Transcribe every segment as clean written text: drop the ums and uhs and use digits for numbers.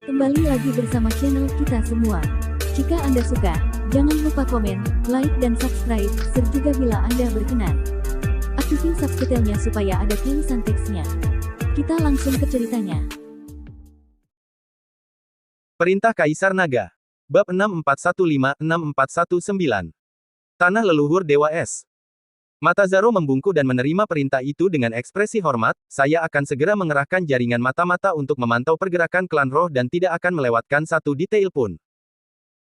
Kembali lagi bersama channel kita semua. Jika Anda suka, jangan lupa komen, like dan subscribe, serta bila Anda berkenan, aktifin subtitlenya supaya ada tulisan teksnya. Kita langsung ke ceritanya. Perintah Kaisar Naga. Bab 6415-6419. Tanah Leluhur Dewa Es. Mata Zaro membungkuk dan menerima perintah itu dengan ekspresi hormat. Saya akan segera mengerahkan jaringan mata-mata untuk memantau pergerakan klan roh dan tidak akan melewatkan satu detail pun.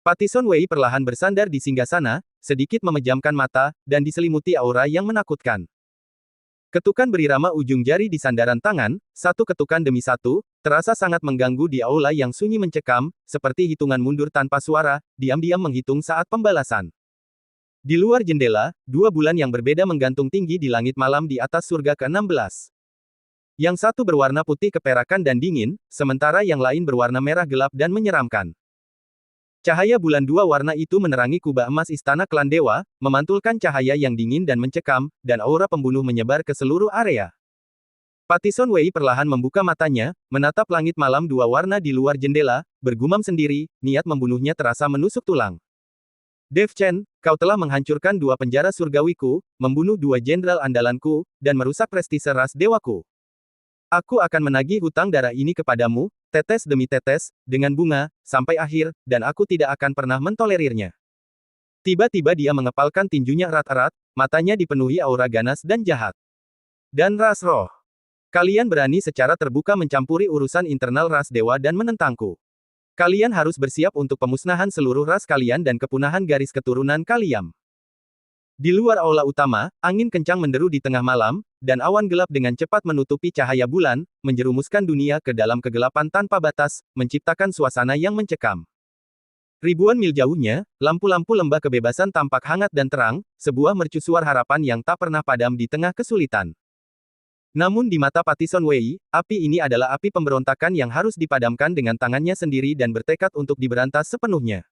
Pattison Wei perlahan bersandar di singgasana, sedikit memejamkan mata, dan diselimuti aura yang menakutkan. Ketukan berirama ujung jari di sandaran tangan, satu ketukan demi satu, terasa sangat mengganggu di aula yang sunyi mencekam, seperti hitungan mundur tanpa suara, diam-diam menghitung saat pembalasan. Di luar jendela, dua bulan yang berbeda menggantung tinggi di langit malam di atas surga ke-16. Yang satu berwarna putih keperakan dan dingin, sementara yang lain berwarna merah gelap dan menyeramkan. Cahaya bulan dua warna itu menerangi kubah emas istana klan dewa, memantulkan cahaya yang dingin dan mencekam, dan aura pembunuh menyebar ke seluruh area. Pattison Wei perlahan membuka matanya, menatap langit malam dua warna di luar jendela, bergumam sendiri, niat membunuhnya terasa menusuk tulang. Dev Chen, kau telah menghancurkan dua penjara surgawiku, membunuh dua jenderal andalanku, dan merusak prestise ras dewaku. Aku akan menagih hutang darah ini kepadamu, tetes demi tetes, dengan bunga, sampai akhir, dan aku tidak akan pernah mentolerirnya. Tiba-tiba dia mengepalkan tinjunya erat-erat, matanya dipenuhi aura ganas dan jahat. Dan ras roh. Kalian berani secara terbuka mencampuri urusan internal ras dewa dan menentangku. Kalian harus bersiap untuk pemusnahan seluruh ras kalian dan kepunahan garis keturunan kalian. Di luar aula utama, angin kencang menderu di tengah malam, dan awan gelap dengan cepat menutupi cahaya bulan, menjerumuskan dunia ke dalam kegelapan tanpa batas, menciptakan suasana yang mencekam. Ribuan mil jauhnya, lampu-lampu lembah kebebasan tampak hangat dan terang, sebuah mercusuar harapan yang tak pernah padam di tengah kesulitan. Namun di mata Pattison Wei, api ini adalah api pemberontakan yang harus dipadamkan dengan tangannya sendiri dan bertekad untuk diberantas sepenuhnya.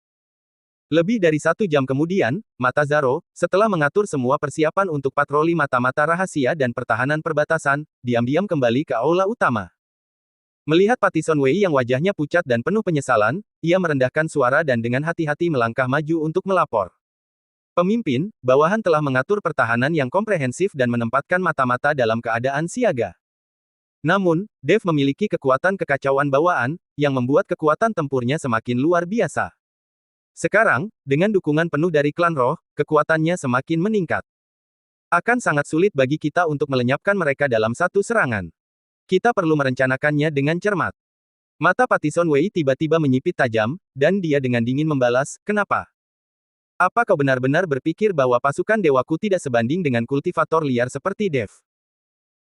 Lebih dari 1 jam kemudian, Mata Zaro, setelah mengatur semua persiapan untuk patroli mata-mata rahasia dan pertahanan perbatasan, diam-diam kembali ke aula utama. Melihat Pattison Wei yang wajahnya pucat dan penuh penyesalan, ia merendahkan suara dan dengan hati-hati melangkah maju untuk melapor. Pemimpin, bawahan telah mengatur pertahanan yang komprehensif dan menempatkan mata-mata dalam keadaan siaga. Namun, Dev memiliki kekuatan kekacauan bawaan, yang membuat kekuatan tempurnya semakin luar biasa. Sekarang, dengan dukungan penuh dari klan roh, kekuatannya semakin meningkat. Akan sangat sulit bagi kita untuk melenyapkan mereka dalam satu serangan. Kita perlu merencanakannya dengan cermat. Mata Pattison Wei tiba-tiba menyipit tajam, dan dia dengan dingin membalas, kenapa? Apa kau benar-benar berpikir bahwa pasukan dewaku tidak sebanding dengan kultivator liar seperti Dev?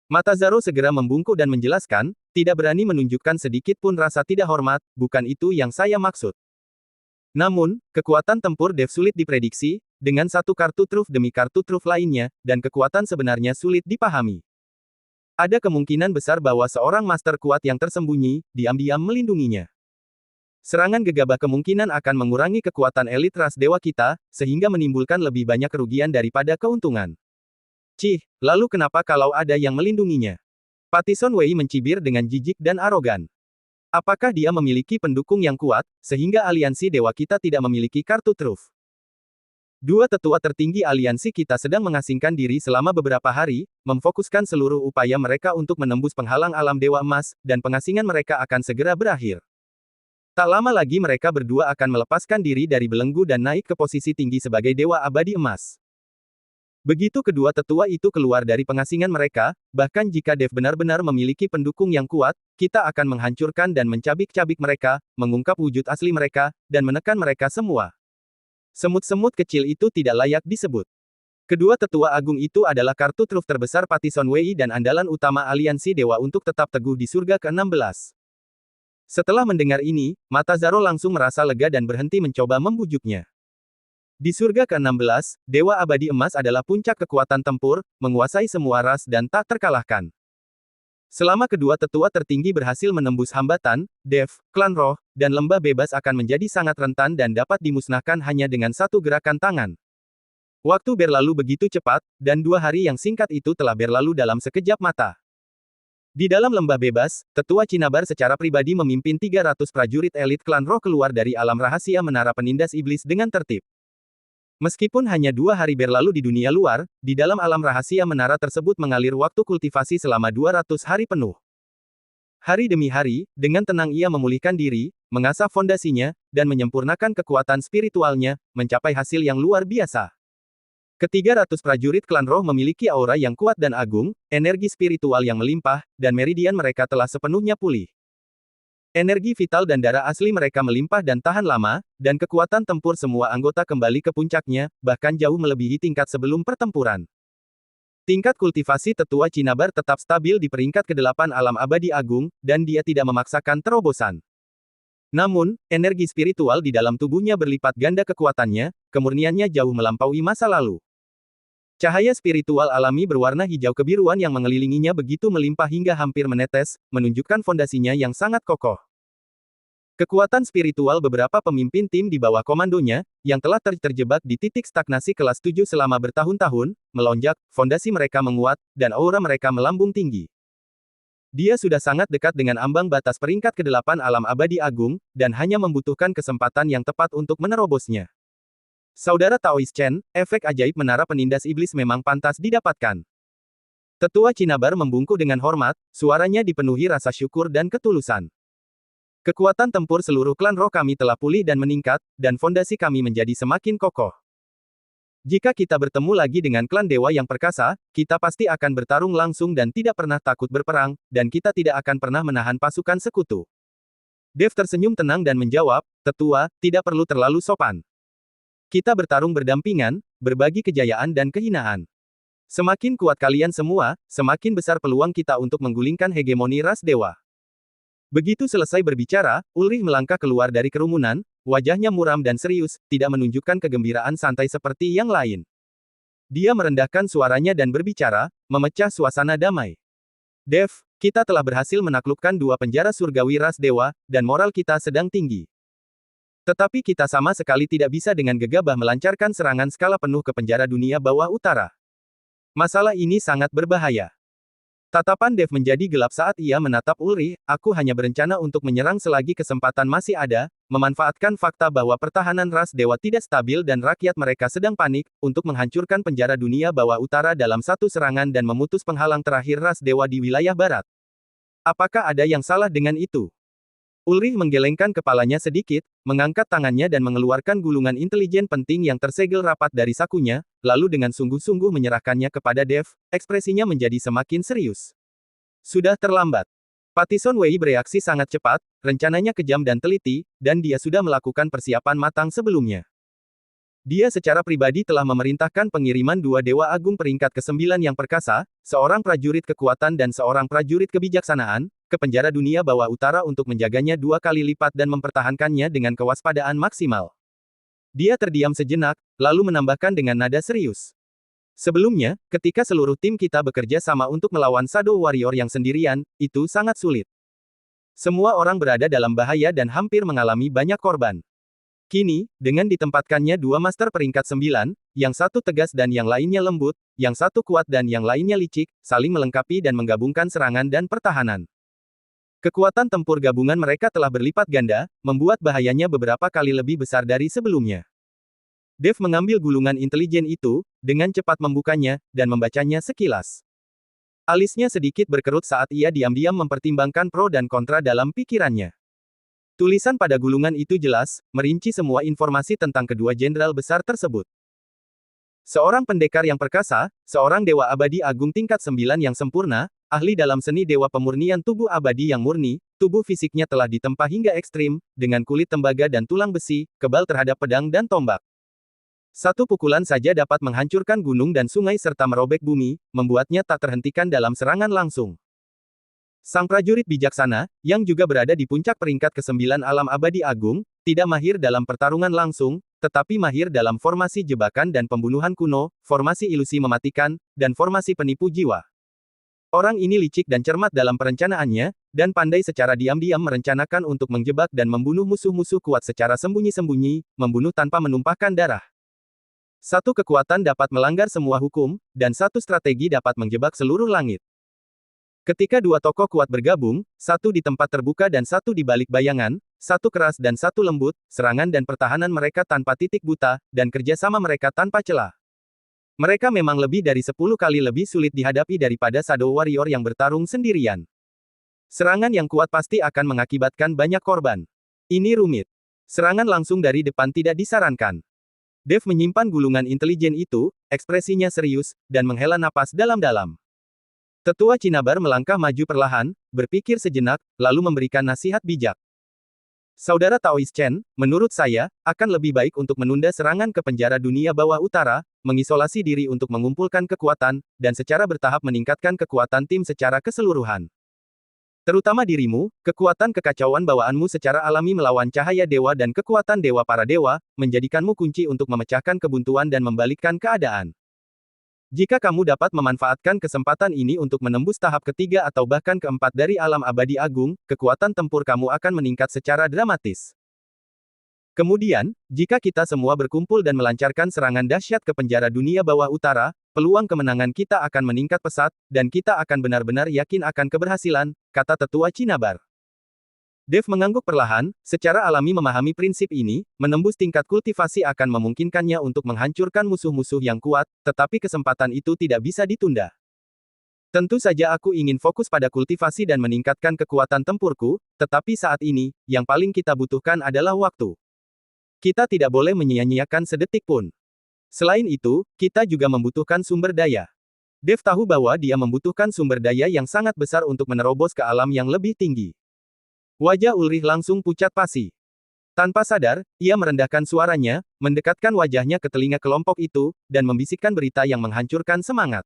Mata Zaro segera membungkuk dan menjelaskan, tidak berani menunjukkan sedikit pun rasa tidak hormat, bukan itu yang saya maksud. Namun, kekuatan tempur Dev sulit diprediksi, dengan satu kartu truf demi kartu truf lainnya, dan kekuatan sebenarnya sulit dipahami. Ada kemungkinan besar bahwa seorang master kuat yang tersembunyi, diam-diam melindunginya. Serangan gegabah kemungkinan akan mengurangi kekuatan elit ras dewa kita, sehingga menimbulkan lebih banyak kerugian daripada keuntungan. Cih, lalu kenapa kalau ada yang melindunginya? Pattison Wei mencibir dengan jijik dan arogan. Apakah dia memiliki pendukung yang kuat, sehingga aliansi dewa kita tidak memiliki kartu truf? Dua tetua tertinggi aliansi kita sedang mengasingkan diri selama beberapa hari, memfokuskan seluruh upaya mereka untuk menembus penghalang alam dewa emas, dan pengasingan mereka akan segera berakhir. Tak lama lagi mereka berdua akan melepaskan diri dari belenggu dan naik ke posisi tinggi sebagai Dewa Abadi Emas. Begitu kedua tetua itu keluar dari pengasingan mereka, bahkan jika Dev benar-benar memiliki pendukung yang kuat, kita akan menghancurkan dan mencabik-cabik mereka, mengungkap wujud asli mereka, dan menekan mereka semua. Semut-semut kecil itu tidak layak disebut. Kedua tetua agung itu adalah kartu truf terbesar Pattison Wei dan andalan utama aliansi dewa untuk tetap teguh di surga ke-16. Setelah mendengar ini, Mata Zaro langsung merasa lega dan berhenti mencoba membujuknya. Di surga ke-16, Dewa Abadi Emas adalah puncak kekuatan tempur, menguasai semua ras dan tak terkalahkan. Selama kedua tetua tertinggi berhasil menembus hambatan, Dev, klan roh, dan lembah bebas akan menjadi sangat rentan dan dapat dimusnahkan hanya dengan satu gerakan tangan. Waktu berlalu begitu cepat, dan 2 hari yang singkat itu telah berlalu dalam sekejap mata. Di dalam lembah bebas, Tetua Cinnabar secara pribadi memimpin 300 prajurit elit klan roh keluar dari alam rahasia menara penindas iblis dengan tertib. Meskipun hanya 2 hari berlalu di dunia luar, di dalam alam rahasia menara tersebut mengalir waktu kultivasi selama 200 hari penuh. Hari demi hari, dengan tenang ia memulihkan diri, mengasah fondasinya, dan menyempurnakan kekuatan spiritualnya, mencapai hasil yang luar biasa. Ke-300 prajurit klan roh memiliki aura yang kuat dan agung, energi spiritual yang melimpah, dan meridian mereka telah sepenuhnya pulih. Energi vital dan darah asli mereka melimpah dan tahan lama, dan kekuatan tempur semua anggota kembali ke puncaknya, bahkan jauh melebihi tingkat sebelum pertempuran. Tingkat kultivasi Tetua Cinnabar tetap stabil di peringkat ke-8 alam abadi agung, dan dia tidak memaksakan terobosan. Namun, energi spiritual di dalam tubuhnya berlipat ganda kekuatannya, kemurniannya jauh melampaui masa lalu. Cahaya spiritual alami berwarna hijau kebiruan yang mengelilinginya begitu melimpah hingga hampir menetes, menunjukkan fondasinya yang sangat kokoh. Kekuatan spiritual beberapa pemimpin tim di bawah komandonya, yang telah terjebak di titik stagnasi kelas 7 selama bertahun-tahun, melonjak, fondasi mereka menguat, dan aura mereka melambung tinggi. Dia sudah sangat dekat dengan ambang batas peringkat ke-8 alam abadi agung, dan hanya membutuhkan kesempatan yang tepat untuk menerobosnya. Saudara Taois Chen, efek ajaib menara penindas iblis memang pantas didapatkan. Tetua Cinnabar membungkuk dengan hormat, suaranya dipenuhi rasa syukur dan ketulusan. Kekuatan tempur seluruh klan roh kami telah pulih dan meningkat, dan fondasi kami menjadi semakin kokoh. Jika kita bertemu lagi dengan klan dewa yang perkasa, kita pasti akan bertarung langsung dan tidak pernah takut berperang, dan kita tidak akan pernah menahan pasukan sekutu. Dev tersenyum tenang dan menjawab, Tetua, tidak perlu terlalu sopan. Kita bertarung berdampingan, berbagi kejayaan dan kehinaan. Semakin kuat kalian semua, semakin besar peluang kita untuk menggulingkan hegemoni ras dewa. Begitu selesai berbicara, Ulrich melangkah keluar dari kerumunan, wajahnya muram dan serius, tidak menunjukkan kegembiraan santai seperti yang lain. Dia merendahkan suaranya dan berbicara, memecah suasana damai. Dev, kita telah berhasil menaklukkan 2 penjara surgawi ras dewa, dan moral kita sedang tinggi. Tetapi kita sama sekali tidak bisa dengan gegabah melancarkan serangan skala penuh ke penjara dunia bawah utara. Masalah ini sangat berbahaya. Tatapan Dev menjadi gelap saat ia menatap Ulrich, aku hanya berencana untuk menyerang selagi kesempatan masih ada, memanfaatkan fakta bahwa pertahanan ras dewa tidak stabil dan rakyat mereka sedang panik, untuk menghancurkan penjara dunia bawah utara dalam satu serangan dan memutus penghalang terakhir ras dewa di wilayah barat. Apakah ada yang salah dengan itu? Ulrich menggelengkan kepalanya sedikit, mengangkat tangannya dan mengeluarkan gulungan intelijen penting yang tersegel rapat dari sakunya, lalu dengan sungguh-sungguh menyerahkannya kepada Dev, ekspresinya menjadi semakin serius. Sudah terlambat. Pattison Wei bereaksi sangat cepat, rencananya kejam dan teliti, dan dia sudah melakukan persiapan matang sebelumnya. Dia secara pribadi telah memerintahkan pengiriman 2 dewa agung peringkat ke-9 yang perkasa, seorang prajurit kekuatan dan seorang prajurit kebijaksanaan, ke penjara dunia bawah utara untuk menjaganya 2 kali lipat dan mempertahankannya dengan kewaspadaan maksimal. Dia terdiam sejenak, lalu menambahkan dengan nada serius. Sebelumnya, ketika seluruh tim kita bekerja sama untuk melawan Shadow Warrior yang sendirian, itu sangat sulit. Semua orang berada dalam bahaya dan hampir mengalami banyak korban. Kini, dengan ditempatkannya 2 master peringkat 9, yang satu tegas dan yang lainnya lembut, yang satu kuat dan yang lainnya licik, saling melengkapi dan menggabungkan serangan dan pertahanan. Kekuatan tempur gabungan mereka telah berlipat ganda, membuat bahayanya beberapa kali lebih besar dari sebelumnya. Dev mengambil gulungan intelijen itu, dengan cepat membukanya, dan membacanya sekilas. Alisnya sedikit berkerut saat ia diam-diam mempertimbangkan pro dan kontra dalam pikirannya. Tulisan pada gulungan itu jelas, merinci semua informasi tentang kedua jenderal besar tersebut. Seorang pendekar yang perkasa, seorang dewa abadi agung tingkat 9 yang sempurna, ahli dalam seni dewa pemurnian tubuh abadi yang murni, tubuh fisiknya telah ditempa hingga ekstrim, dengan kulit tembaga dan tulang besi, kebal terhadap pedang dan tombak. Satu pukulan saja dapat menghancurkan gunung dan sungai serta merobek bumi, membuatnya tak terhentikan dalam serangan langsung. Sang prajurit bijaksana, yang juga berada di puncak peringkat ke-9 alam abadi agung, tidak mahir dalam pertarungan langsung, tetapi mahir dalam formasi jebakan dan pembunuhan kuno, formasi ilusi mematikan, dan formasi penipu jiwa. Orang ini licik dan cermat dalam perencanaannya, dan pandai secara diam-diam merencanakan untuk menjebak dan membunuh musuh-musuh kuat secara sembunyi-sembunyi, membunuh tanpa menumpahkan darah. Satu kekuatan dapat melanggar semua hukum, dan satu strategi dapat menjebak seluruh langit. Ketika dua tokoh kuat bergabung, satu di tempat terbuka dan satu di balik bayangan, satu keras dan satu lembut, serangan dan pertahanan mereka tanpa titik buta, dan kerjasama mereka tanpa celah. Mereka memang lebih dari 10 kali lebih sulit dihadapi daripada Shadow Warrior yang bertarung sendirian. Serangan yang kuat pasti akan mengakibatkan banyak korban. Ini rumit. Serangan langsung dari depan tidak disarankan. Dev menyimpan gulungan intelijen itu, ekspresinya serius, dan menghela napas dalam-dalam. Tetua Cinnabar melangkah maju perlahan, berpikir sejenak, lalu memberikan nasihat bijak. Saudara Taoist Chen, menurut saya, akan lebih baik untuk menunda serangan ke penjara dunia bawah utara, mengisolasi diri untuk mengumpulkan kekuatan, dan secara bertahap meningkatkan kekuatan tim secara keseluruhan. Terutama dirimu, kekuatan kekacauan bawaanmu secara alami melawan cahaya dewa dan kekuatan dewa para dewa, menjadikanmu kunci untuk memecahkan kebuntuan dan membalikkan keadaan. Jika kamu dapat memanfaatkan kesempatan ini untuk menembus tahap ketiga atau bahkan keempat dari alam abadi agung, kekuatan tempur kamu akan meningkat secara dramatis. Kemudian, jika kita semua berkumpul dan melancarkan serangan dahsyat ke penjara dunia bawah utara, peluang kemenangan kita akan meningkat pesat, dan kita akan benar-benar yakin akan keberhasilan, kata Tetua Cinnabar. Dev mengangguk perlahan, secara alami memahami prinsip ini, menembus tingkat kultivasi akan memungkinkannya untuk menghancurkan musuh-musuh yang kuat, tetapi kesempatan itu tidak bisa ditunda. Tentu saja aku ingin fokus pada kultivasi dan meningkatkan kekuatan tempurku, tetapi saat ini, yang paling kita butuhkan adalah waktu. Kita tidak boleh menyia-nyiakan sedetik pun. Selain itu, kita juga membutuhkan sumber daya. Dev tahu bahwa dia membutuhkan sumber daya yang sangat besar untuk menerobos ke alam yang lebih tinggi. Wajah Ulrich langsung pucat pasi. Tanpa sadar, ia merendahkan suaranya, mendekatkan wajahnya ke telinga kelompok itu, dan membisikkan berita yang menghancurkan semangat.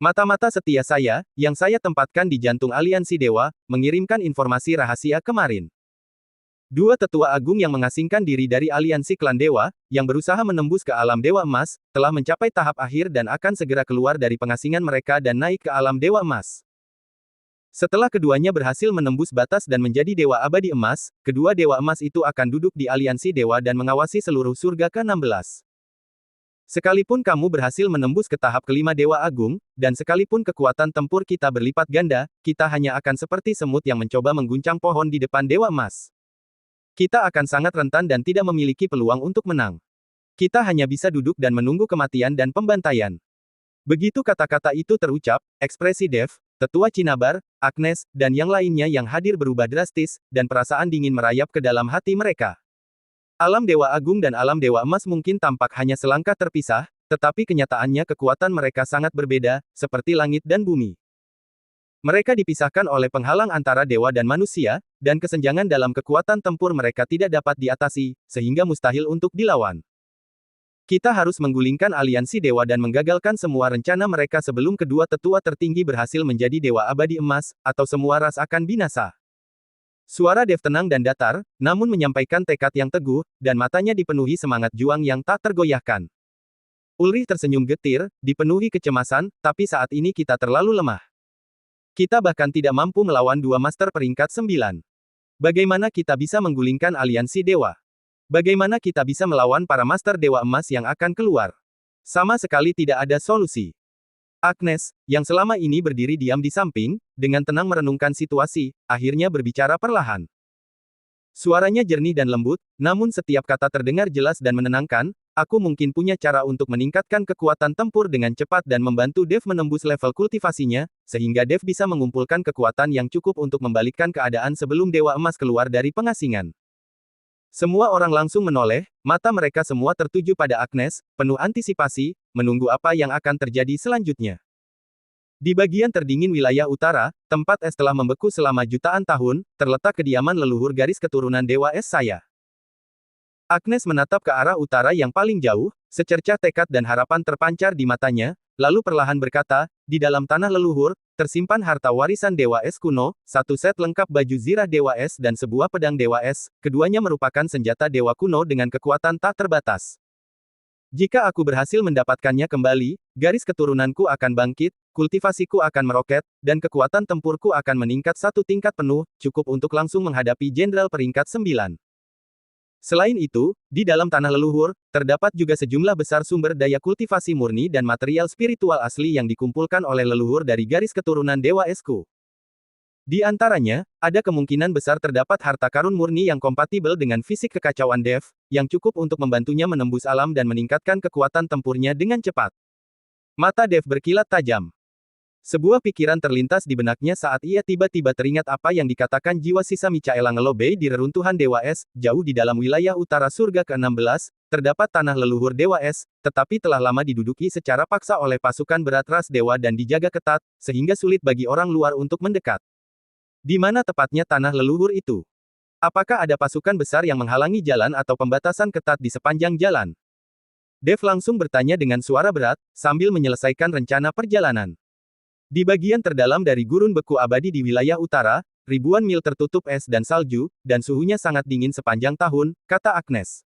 Mata-mata setia saya, yang saya tempatkan di jantung aliansi dewa, mengirimkan informasi rahasia kemarin. Dua tetua agung yang mengasingkan diri dari aliansi klan dewa, yang berusaha menembus ke alam dewa emas, telah mencapai tahap akhir dan akan segera keluar dari pengasingan mereka dan naik ke alam dewa emas. Setelah keduanya berhasil menembus batas dan menjadi dewa abadi emas, kedua dewa emas itu akan duduk di aliansi dewa dan mengawasi seluruh surga ke-16. Sekalipun kamu berhasil menembus ke tahap kelima dewa agung, dan sekalipun kekuatan tempur kita berlipat ganda, kita hanya akan seperti semut yang mencoba mengguncang pohon di depan dewa emas. Kita akan sangat rentan dan tidak memiliki peluang untuk menang. Kita hanya bisa duduk dan menunggu kematian dan pembantaian. Begitu kata-kata itu terucap, ekspresi Dev, Tetua Cinnabar, Agnes, dan yang lainnya yang hadir berubah drastis, dan perasaan dingin merayap ke dalam hati mereka. Alam Dewa Agung dan Alam Dewa Emas mungkin tampak hanya selangkah terpisah, tetapi kenyataannya kekuatan mereka sangat berbeda, seperti langit dan bumi. Mereka dipisahkan oleh penghalang antara dewa dan manusia, dan kesenjangan dalam kekuatan tempur mereka tidak dapat diatasi, sehingga mustahil untuk dilawan. Kita harus menggulingkan aliansi dewa dan menggagalkan semua rencana mereka sebelum kedua tetua tertinggi berhasil menjadi dewa abadi emas, atau semua ras akan binasa. Suara Dev tenang dan datar, namun menyampaikan tekad yang teguh, dan matanya dipenuhi semangat juang yang tak tergoyahkan. Ulrich tersenyum getir, dipenuhi kecemasan, tapi saat ini kita terlalu lemah. Kita bahkan tidak mampu melawan dua master peringkat 9. Bagaimana kita bisa menggulingkan aliansi dewa? Bagaimana kita bisa melawan para master dewa emas yang akan keluar? Sama sekali tidak ada solusi. Agnes, yang selama ini berdiri diam di samping, dengan tenang merenungkan situasi, akhirnya berbicara perlahan. Suaranya jernih dan lembut, namun setiap kata terdengar jelas dan menenangkan. Aku mungkin punya cara untuk meningkatkan kekuatan tempur dengan cepat dan membantu Dev menembus level kultivasinya, sehingga Dev bisa mengumpulkan kekuatan yang cukup untuk membalikkan keadaan sebelum Dewa Emas keluar dari pengasingan. Semua orang langsung menoleh, mata mereka semua tertuju pada Agnes, penuh antisipasi, menunggu apa yang akan terjadi selanjutnya. Di bagian terdingin wilayah utara, tempat es telah membeku selama jutaan tahun, terletak kediaman leluhur garis keturunan Dewa Es saya. Agnes menatap ke arah utara yang paling jauh, secercah tekad dan harapan terpancar di matanya, lalu perlahan berkata, di dalam tanah leluhur, tersimpan harta warisan Dewa Es kuno, satu set lengkap baju zirah Dewa Es dan sebuah pedang Dewa Es, keduanya merupakan senjata dewa kuno dengan kekuatan tak terbatas. Jika aku berhasil mendapatkannya kembali, garis keturunanku akan bangkit, kultivasiku akan meroket, dan kekuatan tempurku akan meningkat satu tingkat penuh, cukup untuk langsung menghadapi jenderal peringkat 9. Selain itu, di dalam tanah leluhur, terdapat juga sejumlah besar sumber daya kultivasi murni dan material spiritual asli yang dikumpulkan oleh leluhur dari garis keturunan Dewa Esku. Di antaranya, ada kemungkinan besar terdapat harta karun murni yang kompatibel dengan fisik kekacauan Dev, yang cukup untuk membantunya menembus alam dan meningkatkan kekuatan tempurnya dengan cepat. Mata Dev berkilat tajam. Sebuah pikiran terlintas di benaknya saat ia tiba-tiba teringat apa yang dikatakan jiwa sisa Michaela Ngelobei di reruntuhan Dewa Es, jauh di dalam wilayah utara surga ke-16, terdapat tanah leluhur Dewa Es, tetapi telah lama diduduki secara paksa oleh pasukan berat ras dewa dan dijaga ketat, sehingga sulit bagi orang luar untuk mendekat. Di mana tepatnya tanah leluhur itu? Apakah ada pasukan besar yang menghalangi jalan atau pembatasan ketat di sepanjang jalan? Dev langsung bertanya dengan suara berat, sambil menyelesaikan rencana perjalanan. Di bagian terdalam dari gurun beku abadi di wilayah utara, ribuan mil tertutup es dan salju, dan suhunya sangat dingin sepanjang tahun, kata Agnes.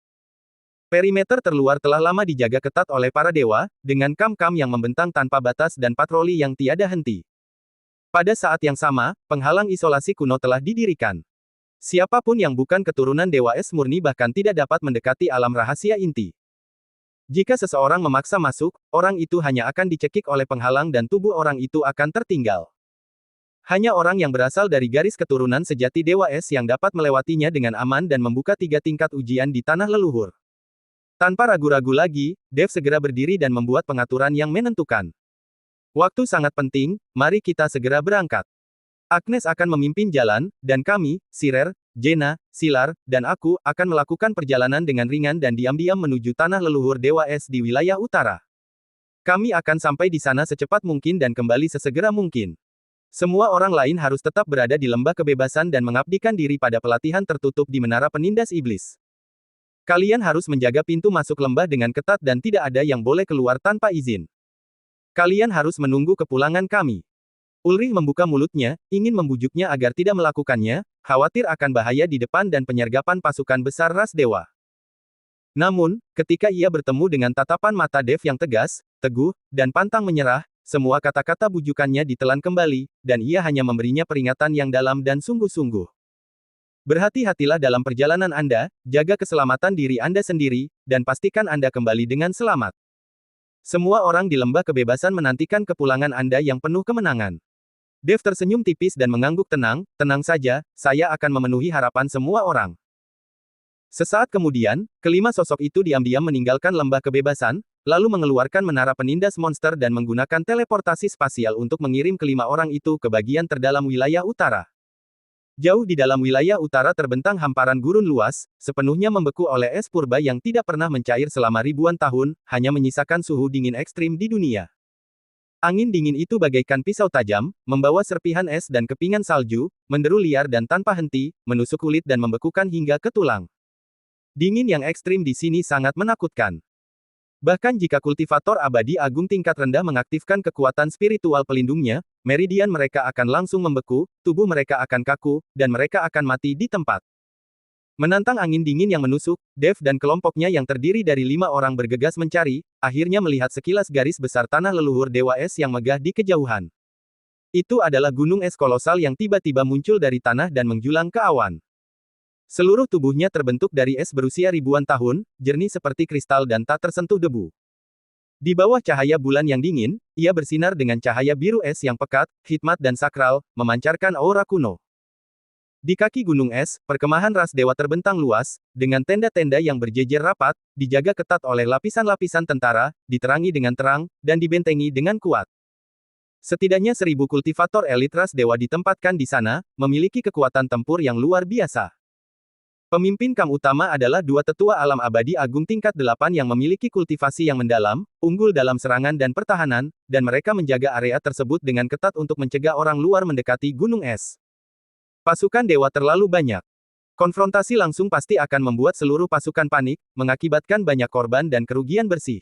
Perimeter terluar telah lama dijaga ketat oleh para dewa, dengan kam-kam yang membentang tanpa batas dan patroli yang tiada henti. Pada saat yang sama, penghalang isolasi kuno telah didirikan. Siapapun yang bukan keturunan Dewa Es murni bahkan tidak dapat mendekati alam rahasia inti. Jika seseorang memaksa masuk, orang itu hanya akan dicekik oleh penghalang dan tubuh orang itu akan tertinggal. Hanya orang yang berasal dari garis keturunan sejati Dewa Es yang dapat melewatinya dengan aman dan membuka 3 tingkat ujian di tanah leluhur. Tanpa ragu-ragu lagi, Dev segera berdiri dan membuat pengaturan yang menentukan. Waktu sangat penting, mari kita segera berangkat. Agnes akan memimpin jalan, dan kami, Sirer, Jena, Silar, dan aku, akan melakukan perjalanan dengan ringan dan diam-diam menuju tanah leluhur Dewa Es di wilayah utara. Kami akan sampai di sana secepat mungkin dan kembali sesegera mungkin. Semua orang lain harus tetap berada di lembah kebebasan dan mengabdikan diri pada pelatihan tertutup di menara penindas iblis. Kalian harus menjaga pintu masuk lembah dengan ketat dan tidak ada yang boleh keluar tanpa izin. Kalian harus menunggu kepulangan kami. Ulrich membuka mulutnya, ingin membujuknya agar tidak melakukannya, khawatir akan bahaya di depan dan penyergapan pasukan besar ras dewa. Namun, ketika ia bertemu dengan tatapan mata Dev yang tegas, teguh, dan pantang menyerah, semua kata-kata bujukannya ditelan kembali, dan ia hanya memberinya peringatan yang dalam dan sungguh-sungguh. Berhati-hatilah dalam perjalanan Anda, jaga keselamatan diri Anda sendiri, dan pastikan Anda kembali dengan selamat. Semua orang di lembah kebebasan menantikan kepulangan Anda yang penuh kemenangan. Dev tersenyum tipis dan mengangguk tenang, tenang saja, saya akan memenuhi harapan semua orang. Sesaat kemudian, kelima sosok itu diam-diam meninggalkan lembah kebebasan, lalu mengeluarkan menara penindas monster dan menggunakan teleportasi spasial untuk mengirim kelima orang itu ke bagian terdalam wilayah utara. Jauh di dalam wilayah utara terbentang hamparan gurun luas, sepenuhnya membeku oleh es purba yang tidak pernah mencair selama ribuan tahun, hanya menyisakan suhu dingin ekstrim di dunia. Angin dingin itu bagaikan pisau tajam, membawa serpihan es dan kepingan salju, menderu liar dan tanpa henti, menusuk kulit dan membekukan hingga ke tulang. Dingin yang ekstrim di sini sangat menakutkan. Bahkan jika kultivator abadi agung tingkat rendah mengaktifkan kekuatan spiritual pelindungnya, meridian mereka akan langsung membeku, tubuh mereka akan kaku, dan mereka akan mati di tempat. Menantang angin dingin yang menusuk, Dev dan kelompoknya yang terdiri dari 5 orang bergegas mencari, akhirnya melihat sekilas garis besar tanah leluhur Dewa Es yang megah di kejauhan. Itu adalah gunung es kolosal yang tiba-tiba muncul dari tanah dan menjulang ke awan. Seluruh tubuhnya terbentuk dari es berusia ribuan tahun, jernih seperti kristal dan tak tersentuh debu. Di bawah cahaya bulan yang dingin, ia bersinar dengan cahaya biru es yang pekat, hikmat dan sakral, memancarkan aura kuno. Di kaki gunung es, perkemahan ras dewa terbentang luas, dengan tenda-tenda yang berjejer rapat, dijaga ketat oleh lapisan-lapisan tentara, diterangi dengan terang, dan dibentengi dengan kuat. Setidaknya 1000 kultivator elit ras dewa ditempatkan di sana, memiliki kekuatan tempur yang luar biasa. Pemimpin kam utama adalah 2 tetua alam abadi agung tingkat 8 yang memiliki kultivasi yang mendalam, unggul dalam serangan dan pertahanan, dan mereka menjaga area tersebut dengan ketat untuk mencegah orang luar mendekati gunung es. Pasukan dewa terlalu banyak. Konfrontasi langsung pasti akan membuat seluruh pasukan panik, mengakibatkan banyak korban dan kerugian bersih.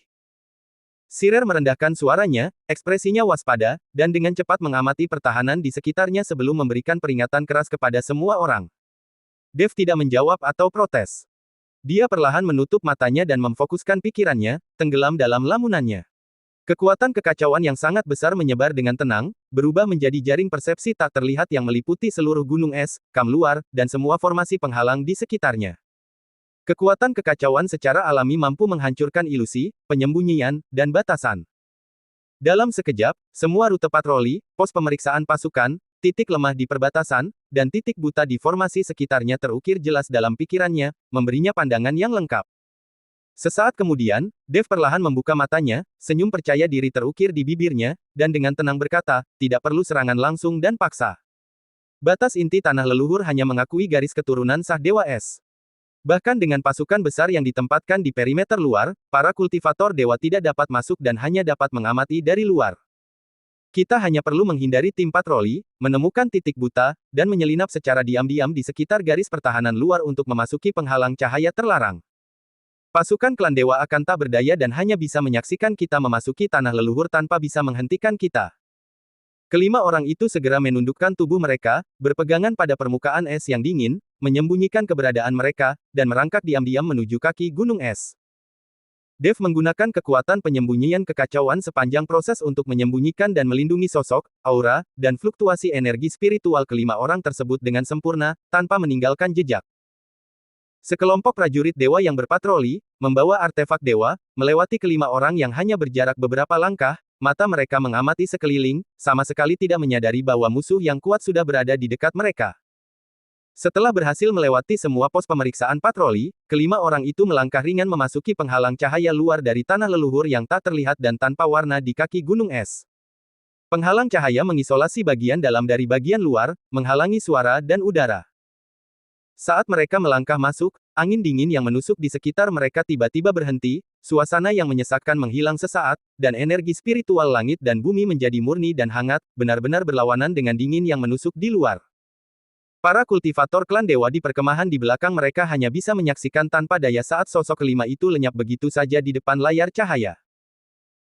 Sirer merendahkan suaranya, ekspresinya waspada, dan dengan cepat mengamati pertahanan di sekitarnya sebelum memberikan peringatan keras kepada semua orang. Dev tidak menjawab atau protes. Dia perlahan menutup matanya dan memfokuskan pikirannya, tenggelam dalam lamunannya. Kekuatan kekacauan yang sangat besar menyebar dengan tenang, berubah menjadi jaring persepsi tak terlihat yang meliputi seluruh gunung es, kam luar, dan semua formasi penghalang di sekitarnya. Kekuatan kekacauan secara alami mampu menghancurkan ilusi, penyembunyian, dan batasan. Dalam sekejap, semua rute patroli, pos pemeriksaan pasukan, titik lemah di perbatasan, dan titik buta di formasi sekitarnya terukir jelas dalam pikirannya, memberinya pandangan yang lengkap. Sesaat kemudian, Dev perlahan membuka matanya, senyum percaya diri terukir di bibirnya, dan dengan tenang berkata, tidak perlu serangan langsung dan paksa. Batas inti tanah leluhur hanya mengakui garis keturunan sah Dewa Es. Bahkan dengan pasukan besar yang ditempatkan di perimeter luar, para kultivator dewa tidak dapat masuk dan hanya dapat mengamati dari luar. Kita hanya perlu menghindari tim patroli, menemukan titik buta, dan menyelinap secara diam-diam di sekitar garis pertahanan luar untuk memasuki penghalang cahaya terlarang. Pasukan klan dewa akan tak berdaya dan hanya bisa menyaksikan kita memasuki tanah leluhur tanpa bisa menghentikan kita. Kelima orang itu segera menundukkan tubuh mereka, berpegangan pada permukaan es yang dingin, menyembunyikan keberadaan mereka, dan merangkak diam-diam menuju kaki gunung es. Dev menggunakan kekuatan penyembunyian kekacauan sepanjang proses untuk menyembunyikan dan melindungi sosok, aura, dan fluktuasi energi spiritual kelima orang tersebut dengan sempurna, tanpa meninggalkan jejak. Sekelompok prajurit dewa yang berpatroli, membawa artefak dewa, melewati kelima orang yang hanya berjarak beberapa langkah, mata mereka mengamati sekeliling, sama sekali tidak menyadari bahwa musuh yang kuat sudah berada di dekat mereka. Setelah berhasil melewati semua pos pemeriksaan patroli, kelima orang itu melangkah ringan memasuki penghalang cahaya luar dari tanah leluhur yang tak terlihat dan tanpa warna di kaki gunung es. Penghalang cahaya mengisolasi bagian dalam dari bagian luar, menghalangi suara dan udara. Saat mereka melangkah masuk, angin dingin yang menusuk di sekitar mereka tiba-tiba berhenti, suasana yang menyesakkan menghilang sesaat, dan energi spiritual langit dan bumi menjadi murni dan hangat, benar-benar berlawanan dengan dingin yang menusuk di luar. Para kultivator klan dewa di perkemahan di belakang mereka hanya bisa menyaksikan tanpa daya saat sosok kelima itu lenyap begitu saja di depan layar cahaya.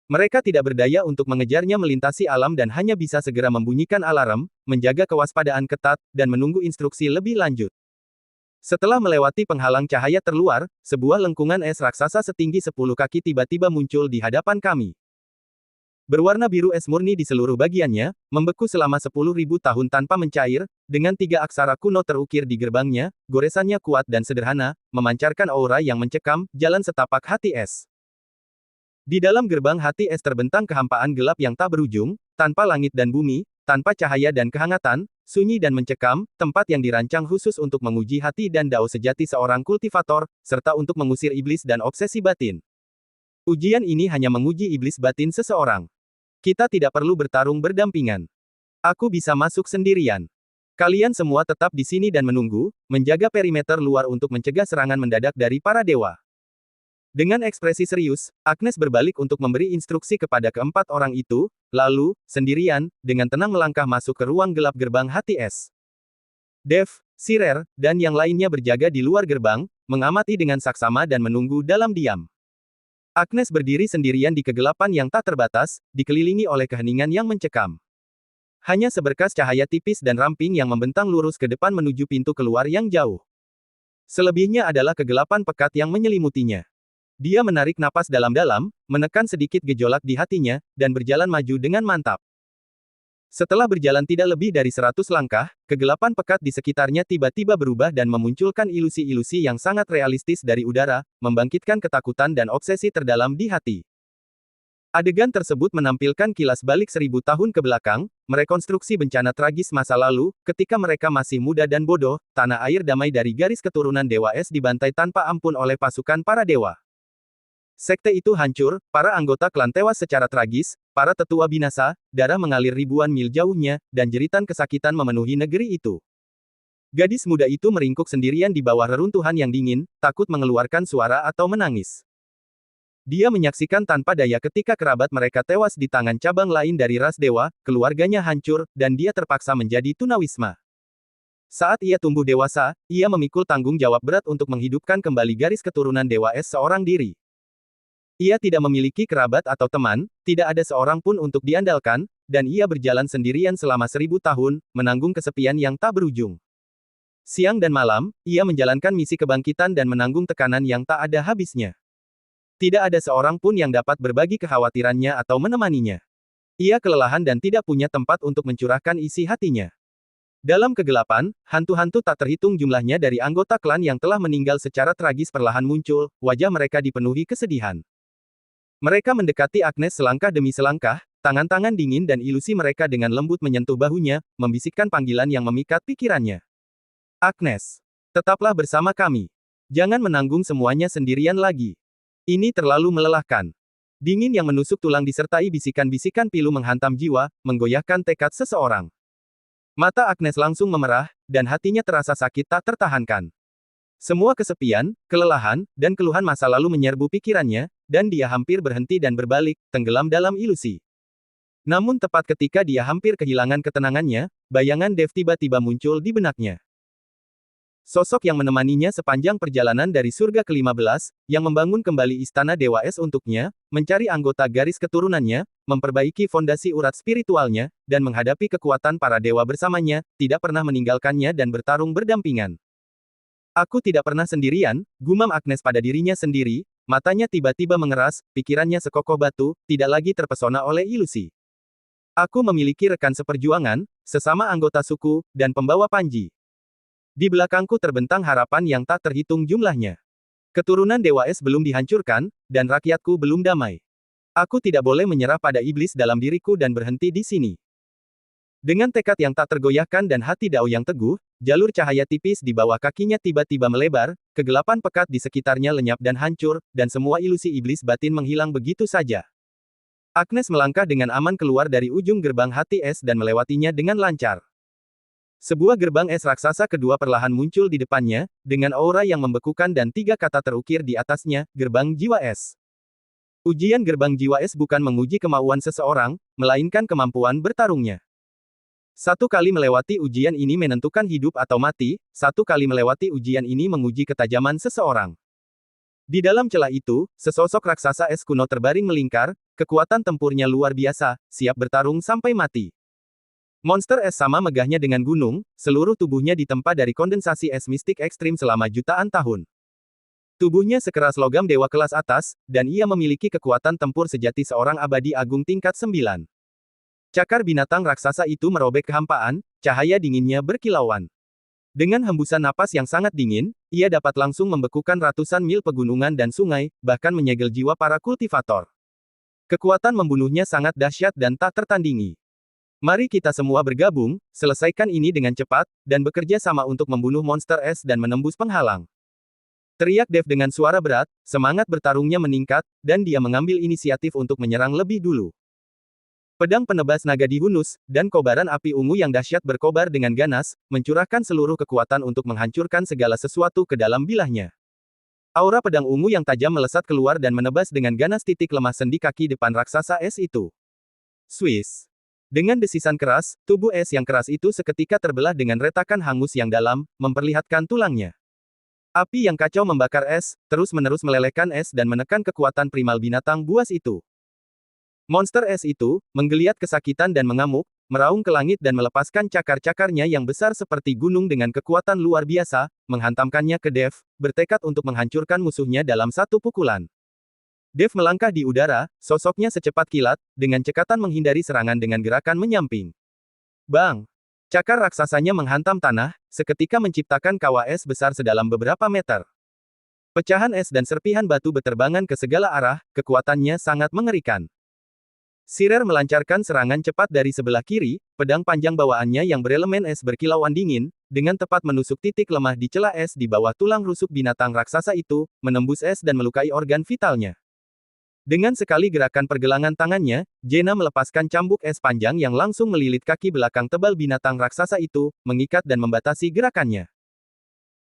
Mereka tidak berdaya untuk mengejarnya melintasi alam dan hanya bisa segera membunyikan alarm, menjaga kewaspadaan ketat, dan menunggu instruksi lebih lanjut. Setelah melewati penghalang cahaya terluar, sebuah lengkungan es raksasa setinggi 10 kaki tiba-tiba muncul di hadapan kami. Berwarna biru es murni di seluruh bagiannya, membeku selama 10.000 tahun tanpa mencair, dengan 3 aksara kuno terukir di gerbangnya, goresannya kuat dan sederhana, memancarkan aura yang mencekam, jalan setapak hati es. Di dalam gerbang hati es terbentang kehampaan gelap yang tak berujung, tanpa langit dan bumi, tanpa cahaya dan kehangatan, sunyi dan mencekam, tempat yang dirancang khusus untuk menguji hati dan dao sejati seorang kultivator, serta untuk mengusir iblis dan obsesi batin. Ujian ini hanya menguji iblis batin seseorang. Kita tidak perlu bertarung berdampingan. Aku bisa masuk sendirian. Kalian semua tetap di sini dan menunggu, menjaga perimeter luar untuk mencegah serangan mendadak dari para dewa. Dengan ekspresi serius, Agnes berbalik untuk memberi instruksi kepada keempat orang itu, lalu, sendirian, dengan tenang melangkah masuk ke ruang gelap gerbang hati es. Dev, Sirer, dan yang lainnya berjaga di luar gerbang, mengamati dengan saksama dan menunggu dalam diam. Agnes berdiri sendirian di kegelapan yang tak terbatas, dikelilingi oleh keheningan yang mencekam. Hanya seberkas cahaya tipis dan ramping yang membentang lurus ke depan menuju pintu keluar yang jauh. Selebihnya adalah kegelapan pekat yang menyelimutinya. Dia menarik napas dalam-dalam, menekan sedikit gejolak di hatinya, dan berjalan maju dengan mantap. Setelah berjalan tidak lebih dari 100 langkah, kegelapan pekat di sekitarnya tiba-tiba berubah dan memunculkan ilusi-ilusi yang sangat realistis dari udara, membangkitkan ketakutan dan obsesi terdalam di hati. Adegan tersebut menampilkan kilas balik 1000 tahun ke belakang, merekonstruksi bencana tragis masa lalu, ketika mereka masih muda dan bodoh, tanah air damai dari garis keturunan Dewa Es dibantai tanpa ampun oleh pasukan para dewa. Sekte itu hancur, para anggota klan tewas secara tragis, para tetua binasa, darah mengalir ribuan mil jauhnya, dan jeritan kesakitan memenuhi negeri itu. Gadis muda itu meringkuk sendirian di bawah reruntuhan yang dingin, takut mengeluarkan suara atau menangis. Dia menyaksikan tanpa daya ketika kerabat mereka tewas di tangan cabang lain dari ras dewa, keluarganya hancur, dan dia terpaksa menjadi tunawisma. Saat ia tumbuh dewasa, ia memikul tanggung jawab berat untuk menghidupkan kembali garis keturunan Dewa Es seorang diri. Ia tidak memiliki kerabat atau teman, tidak ada seorang pun untuk diandalkan, dan ia berjalan sendirian selama 1000 tahun, menanggung kesepian yang tak berujung. Siang dan malam, ia menjalankan misi kebangkitan dan menanggung tekanan yang tak ada habisnya. Tidak ada seorang pun yang dapat berbagi kekhawatirannya atau menemaninya. Ia kelelahan dan tidak punya tempat untuk mencurahkan isi hatinya. Dalam kegelapan, hantu-hantu tak terhitung jumlahnya dari anggota klan yang telah meninggal secara tragis perlahan muncul, wajah mereka dipenuhi kesedihan. Mereka mendekati Agnes selangkah demi selangkah, tangan-tangan dingin dan ilusi mereka dengan lembut menyentuh bahunya, membisikkan panggilan yang memikat pikirannya. Agnes, tetaplah bersama kami. Jangan menanggung semuanya sendirian lagi. Ini terlalu melelahkan. Dingin yang menusuk tulang disertai bisikan-bisikan pilu menghantam jiwa, menggoyahkan tekad seseorang. Mata Agnes langsung memerah, dan hatinya terasa sakit tak tertahankan. Semua kesepian, kelelahan, dan keluhan masa lalu menyerbu pikirannya, dan dia hampir berhenti dan berbalik, tenggelam dalam ilusi. Namun tepat ketika dia hampir kehilangan ketenangannya, bayangan Dev tiba-tiba muncul di benaknya. Sosok yang menemaninya sepanjang perjalanan dari surga ke-15, yang membangun kembali istana Dewa Es untuknya, mencari anggota garis keturunannya, memperbaiki fondasi urat spiritualnya, dan menghadapi kekuatan para dewa bersamanya, tidak pernah meninggalkannya dan bertarung berdampingan. Aku tidak pernah sendirian, gumam Agnes pada dirinya sendiri, matanya tiba-tiba mengeras, pikirannya sekokoh batu, tidak lagi terpesona oleh ilusi. Aku memiliki rekan seperjuangan, sesama anggota suku, dan pembawa panji. Di belakangku terbentang harapan yang tak terhitung jumlahnya. Keturunan Dewa Es belum dihancurkan, dan rakyatku belum damai. Aku tidak boleh menyerah pada iblis dalam diriku dan berhenti di sini. Dengan tekad yang tak tergoyahkan dan hati Dao yang teguh, jalur cahaya tipis di bawah kakinya tiba-tiba melebar, kegelapan pekat di sekitarnya lenyap dan hancur, dan semua ilusi iblis batin menghilang begitu saja. Agnes melangkah dengan aman keluar dari ujung gerbang hati es dan melewatinya dengan lancar. Sebuah gerbang es raksasa kedua perlahan muncul di depannya, dengan aura yang membekukan dan 3 kata terukir di atasnya, gerbang jiwa es. Ujian gerbang jiwa es bukan menguji kemauan seseorang, melainkan kemampuan bertarungnya. Satu kali melewati ujian ini menentukan hidup atau mati, satu kali melewati ujian ini menguji ketajaman seseorang. Di dalam celah itu, sesosok raksasa es kuno terbaring melingkar, kekuatan tempurnya luar biasa, siap bertarung sampai mati. Monster es sama megahnya dengan gunung, seluruh tubuhnya ditempa dari kondensasi es mistik ekstrim selama jutaan tahun. Tubuhnya sekeras logam dewa kelas atas, dan ia memiliki kekuatan tempur sejati seorang abadi agung tingkat 9. Cakar binatang raksasa itu merobek kehampaan, cahaya dinginnya berkilauan. Dengan hembusan napas yang sangat dingin, ia dapat langsung membekukan ratusan mil pegunungan dan sungai, bahkan menyegel jiwa para kultivator. Kekuatan membunuhnya sangat dahsyat dan tak tertandingi. Mari kita semua bergabung, selesaikan ini dengan cepat, dan bekerja sama untuk membunuh monster es dan menembus penghalang. Teriak Dev dengan suara berat, semangat bertarungnya meningkat, dan dia mengambil inisiatif untuk menyerang lebih dulu. Pedang penebas naga dihunus, dan kobaran api ungu yang dahsyat berkobar dengan ganas, mencurahkan seluruh kekuatan untuk menghancurkan segala sesuatu ke dalam bilahnya. Aura pedang ungu yang tajam melesat keluar dan menebas dengan ganas titik lemah sendi kaki depan raksasa es itu. Swiss. Dengan desisan keras, tubuh es yang keras itu seketika terbelah dengan retakan hangus yang dalam, memperlihatkan tulangnya. Api yang kacau membakar es, terus-menerus melelehkan es dan menekan kekuatan primal binatang buas itu. Monster es itu, menggeliat kesakitan dan mengamuk, meraung ke langit dan melepaskan cakar-cakarnya yang besar seperti gunung dengan kekuatan luar biasa, menghantamkannya ke Dev, bertekad untuk menghancurkan musuhnya dalam satu pukulan. Dev melangkah di udara, sosoknya secepat kilat, dengan cekatan menghindari serangan dengan gerakan menyamping. Bang! Cakar raksasanya menghantam tanah, seketika menciptakan kawah es besar sedalam beberapa meter. Pecahan es dan serpihan batu beterbangan ke segala arah, kekuatannya sangat mengerikan. Sirer melancarkan serangan cepat dari sebelah kiri, pedang panjang bawaannya yang berelemen es berkilauan dingin, dengan tepat menusuk titik lemah di celah es di bawah tulang rusuk binatang raksasa itu, menembus es dan melukai organ vitalnya. Dengan sekali gerakan pergelangan tangannya, Jaina melepaskan cambuk es panjang yang langsung melilit kaki belakang tebal binatang raksasa itu, mengikat dan membatasi gerakannya.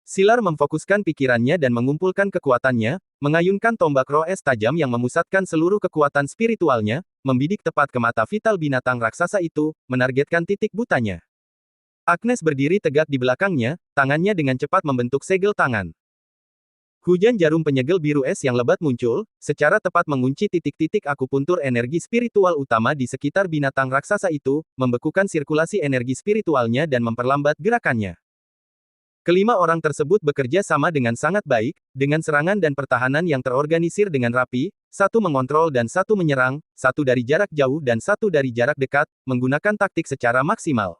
Silar memfokuskan pikirannya dan mengumpulkan kekuatannya, mengayunkan tombak roh es tajam yang memusatkan seluruh kekuatan spiritualnya, membidik tepat ke mata vital binatang raksasa itu, menargetkan titik butanya. Agnes berdiri tegak di belakangnya, tangannya dengan cepat membentuk segel tangan. Hujan jarum penyegel biru es yang lebat muncul, secara tepat mengunci titik-titik akupuntur energi spiritual utama di sekitar binatang raksasa itu, membekukan sirkulasi energi spiritualnya dan memperlambat gerakannya. Kelima orang tersebut bekerja sama dengan sangat baik, dengan serangan dan pertahanan yang terorganisir dengan rapi, satu mengontrol dan satu menyerang, satu dari jarak jauh dan satu dari jarak dekat, menggunakan taktik secara maksimal.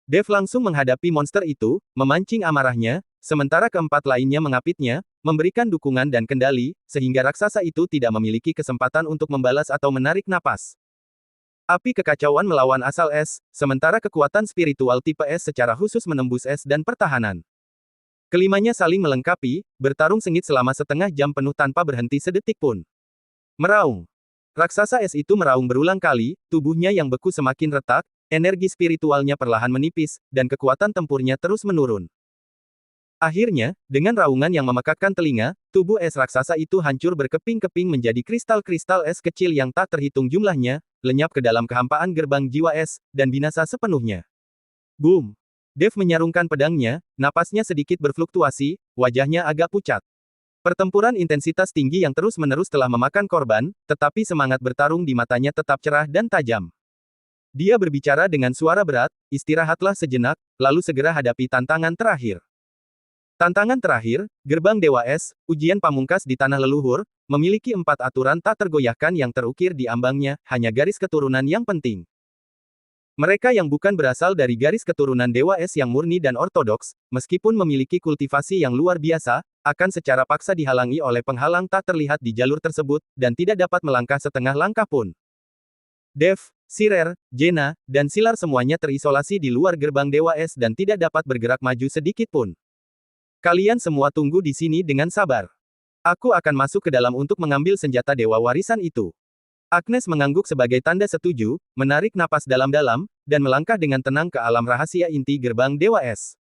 Dev langsung menghadapi monster itu, memancing amarahnya, sementara keempat lainnya mengapitnya, memberikan dukungan dan kendali, sehingga raksasa itu tidak memiliki kesempatan untuk membalas atau menarik napas. Api kekacauan melawan asal es, sementara kekuatan spiritual tipe es secara khusus menembus es dan pertahanan. Kelimanya saling melengkapi, bertarung sengit selama setengah jam penuh tanpa berhenti sedetik pun. Meraung. Raksasa es itu meraung berulang kali, tubuhnya yang beku semakin retak, energi spiritualnya perlahan menipis, dan kekuatan tempurnya terus menurun. Akhirnya, dengan raungan yang memekakkan telinga, tubuh es raksasa itu hancur berkeping-keping menjadi kristal-kristal es kecil yang tak terhitung jumlahnya, lenyap ke dalam kehampaan gerbang jiwa es, dan binasa sepenuhnya. Boom! Dev menyarungkan pedangnya, napasnya sedikit berfluktuasi, wajahnya agak pucat. Pertempuran intensitas tinggi yang terus-menerus telah memakan korban, tetapi semangat bertarung di matanya tetap cerah dan tajam. Dia berbicara dengan suara berat, istirahatlah sejenak, lalu segera hadapi tantangan terakhir. Tantangan terakhir, Gerbang Dewa Es, ujian pamungkas di tanah leluhur, memiliki 4 aturan tak tergoyahkan yang terukir di ambangnya, hanya garis keturunan yang penting. Mereka yang bukan berasal dari garis keturunan Dewa Es yang murni dan ortodoks, meskipun memiliki kultivasi yang luar biasa, akan secara paksa dihalangi oleh penghalang tak terlihat di jalur tersebut, dan tidak dapat melangkah setengah langkah pun. Dev, Sirer, Jena, dan Silar semuanya terisolasi di luar gerbang Dewa Es dan tidak dapat bergerak maju sedikit pun. Kalian semua tunggu di sini dengan sabar. Aku akan masuk ke dalam untuk mengambil senjata dewa warisan itu. Agnes mengangguk sebagai tanda setuju, menarik napas dalam-dalam, dan melangkah dengan tenang ke alam rahasia inti gerbang Dewa Es.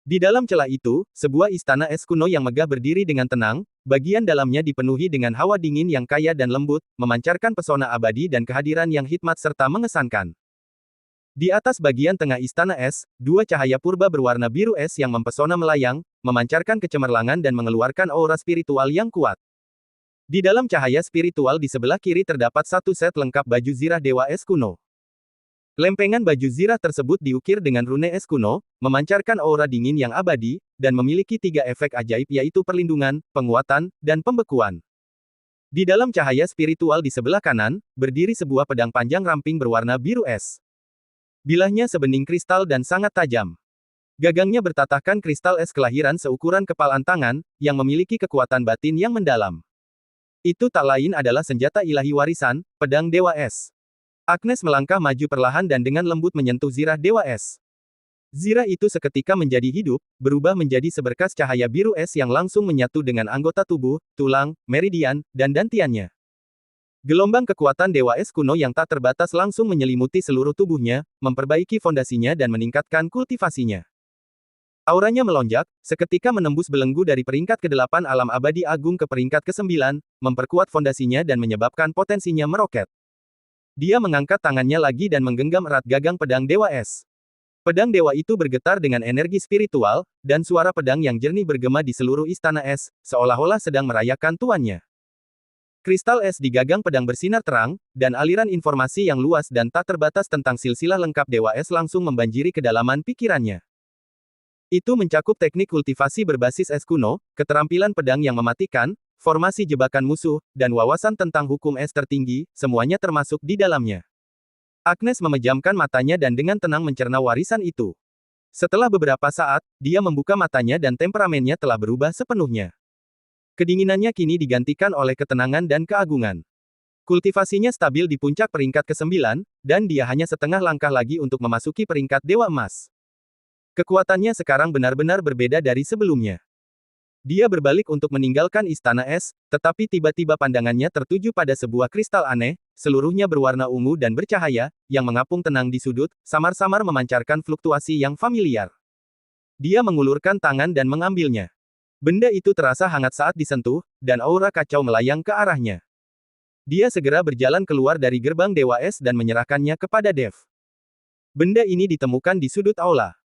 Di dalam celah itu, sebuah istana es kuno yang megah berdiri dengan tenang, bagian dalamnya dipenuhi dengan hawa dingin yang kaya dan lembut, memancarkan pesona abadi dan kehadiran yang hikmat serta mengesankan. Di atas bagian tengah istana es, 2 cahaya purba berwarna biru es yang mempesona melayang, memancarkan kecemerlangan dan mengeluarkan aura spiritual yang kuat. Di dalam cahaya spiritual di sebelah kiri terdapat 1 set lengkap baju zirah dewa es kuno. Lempengan baju zirah tersebut diukir dengan rune es kuno, memancarkan aura dingin yang abadi, dan memiliki 3 efek ajaib yaitu perlindungan, penguatan, dan pembekuan. Di dalam cahaya spiritual di sebelah kanan, berdiri sebuah pedang panjang ramping berwarna biru es. Bilahnya sebening kristal dan sangat tajam. Gagangnya bertatahkan kristal es kelahiran seukuran kepalan tangan, yang memiliki kekuatan batin yang mendalam. Itu tak lain adalah senjata ilahi warisan, pedang dewa es. Agnes melangkah maju perlahan dan dengan lembut menyentuh zirah dewa es. Zirah itu seketika menjadi hidup, berubah menjadi seberkas cahaya biru es yang langsung menyatu dengan anggota tubuh, tulang, meridian, dan dantiannya. Gelombang kekuatan dewa es kuno yang tak terbatas langsung menyelimuti seluruh tubuhnya, memperbaiki fondasinya dan meningkatkan kultivasinya. Auranya melonjak, seketika menembus belenggu dari peringkat ke-8 alam abadi agung ke peringkat ke-9, memperkuat fondasinya dan menyebabkan potensinya meroket. Dia mengangkat tangannya lagi dan menggenggam erat gagang pedang dewa es. Pedang dewa itu bergetar dengan energi spiritual, dan suara pedang yang jernih bergema di seluruh istana es, seolah-olah sedang merayakan tuannya. Kristal es di gagang pedang bersinar terang, dan aliran informasi yang luas dan tak terbatas tentang silsilah lengkap dewa es langsung membanjiri kedalaman pikirannya. Itu mencakup teknik kultivasi berbasis es kuno, keterampilan pedang yang mematikan, formasi jebakan musuh, dan wawasan tentang hukum es tertinggi, semuanya termasuk di dalamnya. Agnes memejamkan matanya dan dengan tenang mencerna warisan itu. Setelah beberapa saat, dia membuka matanya dan temperamennya telah berubah sepenuhnya. Kedinginannya kini digantikan oleh ketenangan dan keagungan. Kultivasinya stabil di puncak peringkat ke-9, dan dia hanya setengah langkah lagi untuk memasuki peringkat Dewa Emas. Kekuatannya sekarang benar-benar berbeda dari sebelumnya. Dia berbalik untuk meninggalkan istana es, tetapi tiba-tiba pandangannya tertuju pada sebuah kristal aneh, seluruhnya berwarna ungu dan bercahaya, yang mengapung tenang di sudut, samar-samar memancarkan fluktuasi yang familiar. Dia mengulurkan tangan dan mengambilnya. Benda itu terasa hangat saat disentuh, dan aura kacau melayang ke arahnya. Dia segera berjalan keluar dari gerbang Dewa Es dan menyerahkannya kepada Dev. Benda ini ditemukan di sudut aula.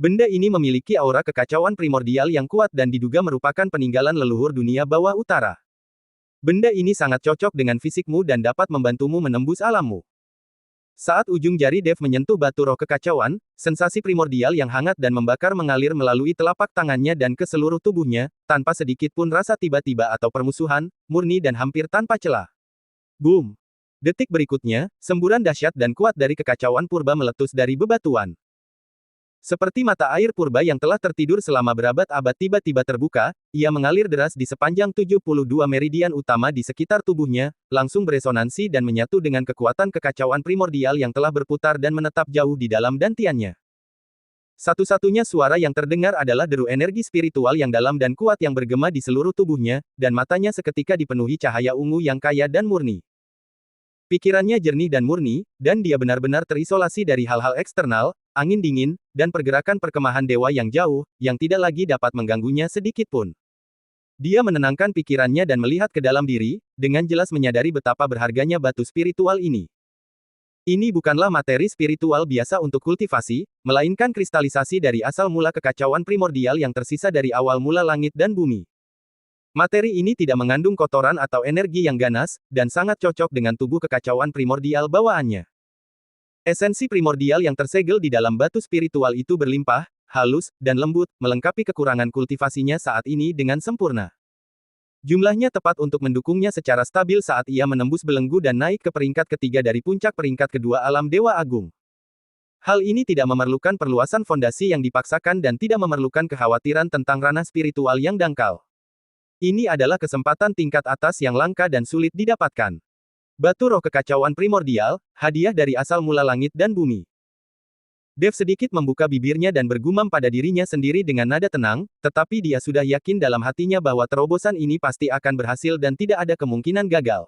Benda ini memiliki aura kekacauan primordial yang kuat dan diduga merupakan peninggalan leluhur dunia bawah utara. Benda ini sangat cocok dengan fisikmu dan dapat membantumu menembus alammu. Saat ujung jari Dev menyentuh batu roh kekacauan, sensasi primordial yang hangat dan membakar mengalir melalui telapak tangannya dan ke seluruh tubuhnya, tanpa sedikit pun rasa tiba-tiba atau permusuhan, murni dan hampir tanpa celah. Boom! Detik berikutnya, semburan dahsyat dan kuat dari kekacauan purba meletus dari bebatuan. Seperti mata air purba yang telah tertidur selama berabad-abad tiba-tiba terbuka, ia mengalir deras di sepanjang 72 meridian utama di sekitar tubuhnya, langsung beresonansi dan menyatu dengan kekuatan kekacauan primordial yang telah berputar dan menetap jauh di dalam dantiannya. Satu-satunya suara yang terdengar adalah deru energi spiritual yang dalam dan kuat yang bergema di seluruh tubuhnya, dan matanya seketika dipenuhi cahaya ungu yang kaya dan murni. Pikirannya jernih dan murni, dan dia benar-benar terisolasi dari hal-hal eksternal, angin dingin, dan pergerakan perkemahan dewa yang jauh, yang tidak lagi dapat mengganggunya sedikit pun. Dia menenangkan pikirannya dan melihat ke dalam diri, dengan jelas menyadari betapa berharganya batu spiritual ini. Ini bukanlah materi spiritual biasa untuk kultivasi, melainkan kristalisasi dari asal mula kekacauan primordial yang tersisa dari awal mula langit dan bumi. Materi ini tidak mengandung kotoran atau energi yang ganas, dan sangat cocok dengan tubuh kekacauan primordial bawaannya. Esensi primordial yang tersegel di dalam batu spiritual itu berlimpah, halus, dan lembut, melengkapi kekurangan kultivasinya saat ini dengan sempurna. Jumlahnya tepat untuk mendukungnya secara stabil saat ia menembus belenggu dan naik ke peringkat ketiga dari puncak peringkat kedua alam Dewa Agung. Hal ini tidak memerlukan perluasan fondasi yang dipaksakan dan tidak memerlukan kekhawatiran tentang ranah spiritual yang dangkal. Ini adalah kesempatan tingkat atas yang langka dan sulit didapatkan. Batu roh kekacauan primordial, hadiah dari asal mula langit dan bumi. Dev sedikit membuka bibirnya dan bergumam pada dirinya sendiri dengan nada tenang, tetapi dia sudah yakin dalam hatinya bahwa terobosan ini pasti akan berhasil dan tidak ada kemungkinan gagal.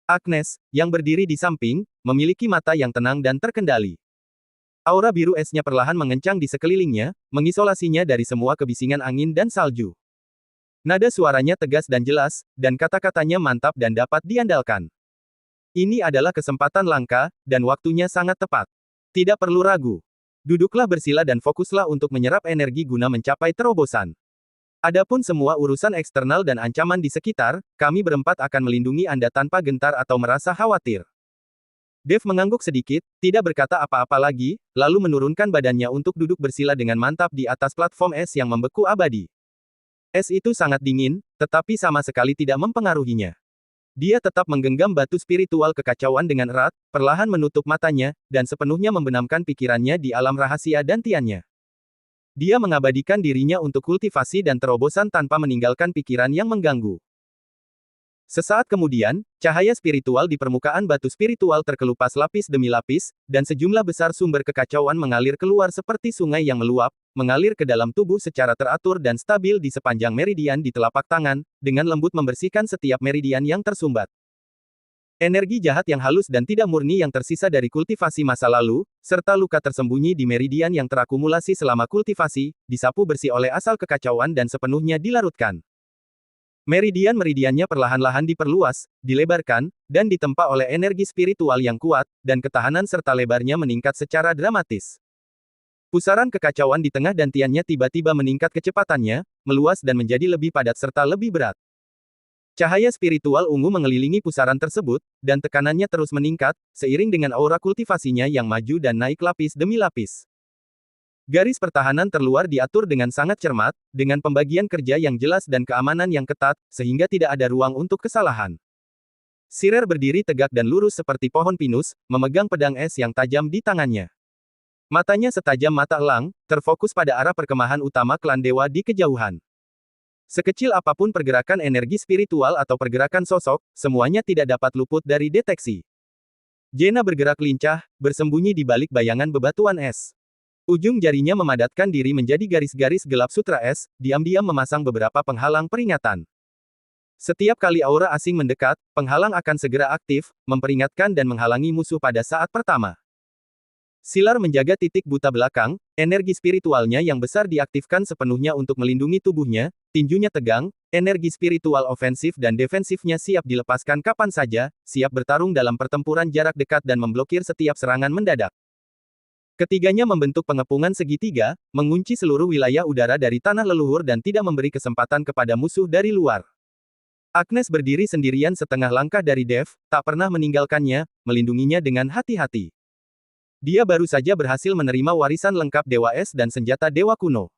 Agnes, yang berdiri di samping, memiliki mata yang tenang dan terkendali. Aura biru esnya perlahan mengencang di sekelilingnya, mengisolasinya dari semua kebisingan angin dan salju. Nada suaranya tegas dan jelas, dan kata-katanya mantap dan dapat diandalkan. Ini adalah kesempatan langka, dan waktunya sangat tepat. Tidak perlu ragu. Duduklah bersila dan fokuslah untuk menyerap energi guna mencapai terobosan. Adapun semua urusan eksternal dan ancaman di sekitar, kami berempat akan melindungi Anda tanpa gentar atau merasa khawatir. Dev mengangguk sedikit, tidak berkata apa-apa lagi, lalu menurunkan badannya untuk duduk bersila dengan mantap di atas platform es yang membeku abadi. Es itu sangat dingin, tetapi sama sekali tidak mempengaruhinya. Dia tetap menggenggam batu spiritual kekacauan dengan erat, perlahan menutup matanya, dan sepenuhnya membenamkan pikirannya di alam rahasia dantiannya. Dia mengabadikan dirinya untuk kultivasi dan terobosan tanpa meninggalkan pikiran yang mengganggu. Sesaat kemudian, cahaya spiritual di permukaan batu spiritual terkelupas lapis demi lapis, dan sejumlah besar sumber kekacauan mengalir keluar seperti sungai yang meluap, mengalir ke dalam tubuh secara teratur dan stabil di sepanjang meridian di telapak tangan, dengan lembut membersihkan setiap meridian yang tersumbat. Energi jahat yang halus dan tidak murni yang tersisa dari kultivasi masa lalu, serta luka tersembunyi di meridian yang terakumulasi selama kultivasi, disapu bersih oleh asal kekacauan dan sepenuhnya dilarutkan. Meridian-meridiannya perlahan-lahan diperluas, dilebarkan, dan ditempa oleh energi spiritual yang kuat, dan ketahanan serta lebarnya meningkat secara dramatis. Pusaran kekacauan di tengah dantiannya tiba-tiba meningkat kecepatannya, meluas dan menjadi lebih padat serta lebih berat. Cahaya spiritual ungu mengelilingi pusaran tersebut, dan tekanannya terus meningkat, seiring dengan aura kultivasinya yang maju dan naik lapis demi lapis. Garis pertahanan terluar diatur dengan sangat cermat, dengan pembagian kerja yang jelas dan keamanan yang ketat, sehingga tidak ada ruang untuk kesalahan. Sirer berdiri tegak dan lurus seperti pohon pinus, memegang pedang es yang tajam di tangannya. Matanya setajam mata elang, terfokus pada arah perkemahan utama klan dewa di kejauhan. Sekecil apapun pergerakan energi spiritual atau pergerakan sosok, semuanya tidak dapat luput dari deteksi. Jaina bergerak lincah, bersembunyi di balik bayangan bebatuan es. Ujung jarinya memadatkan diri menjadi garis-garis gelap sutra es, diam-diam memasang beberapa penghalang peringatan. Setiap kali aura asing mendekat, penghalang akan segera aktif, memperingatkan dan menghalangi musuh pada saat pertama. Silar menjaga titik buta belakang, energi spiritualnya yang besar diaktifkan sepenuhnya untuk melindungi tubuhnya, tinjunya tegang, energi spiritual ofensif dan defensifnya siap dilepaskan kapan saja, siap bertarung dalam pertempuran jarak dekat dan memblokir setiap serangan mendadak. Ketiganya membentuk pengepungan segitiga, mengunci seluruh wilayah udara dari tanah leluhur dan tidak memberi kesempatan kepada musuh dari luar. Agnes berdiri sendirian setengah langkah dari Dev, tak pernah meninggalkannya, melindunginya dengan hati-hati. Dia baru saja berhasil menerima warisan lengkap Dewa Es dan senjata Dewa Kuno.